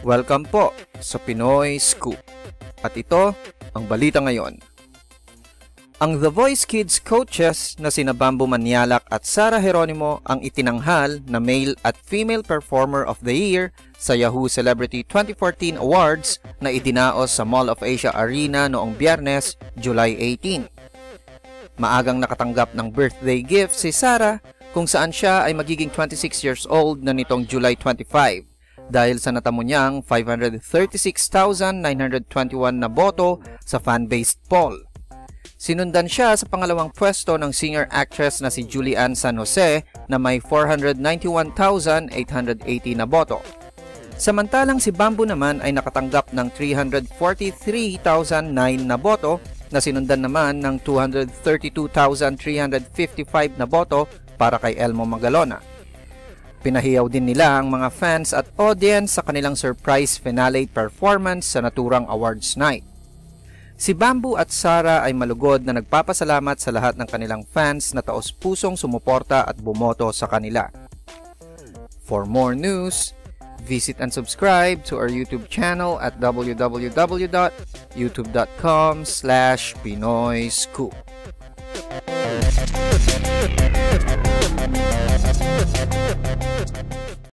Welcome po sa Pinoy Scoop. At ito ang balita ngayon. Ang The Voice Kids coaches na sina Bamboo Manialak at Sara Geronimo ang itinanghal na Male at Female Performer of the Year sa Yahoo Celebrity 2014 Awards na idinaos sa Mall of Asia Arena noong Biyernes, July 18. Maagang nakatanggap ng birthday gift si Sara kung saan siya ay magiging 26 years old na nitong July 25. Dahil sa natamo niyang 536,921 na boto sa fan-based poll. Sinundan siya sa pangalawang pwesto ng singer actress na si Julian San Jose na may 491,880 na boto. Samantalang si Bamboo naman ay nakatanggap ng 343,009 na boto na sinundan naman ng 232,355 na boto para kay Elmo Magalona. Pinahiyaw din nila ang mga fans at audience sa kanilang surprise finale performance sa naturang awards night. Si Bamboo at Sara ay malugod na nagpapasalamat sa lahat ng kanilang fans na taos-pusong sumuporta at bumoto sa kanila. For more news, visit and subscribe to our YouTube channel at www.youtube.com/PinoyScoop.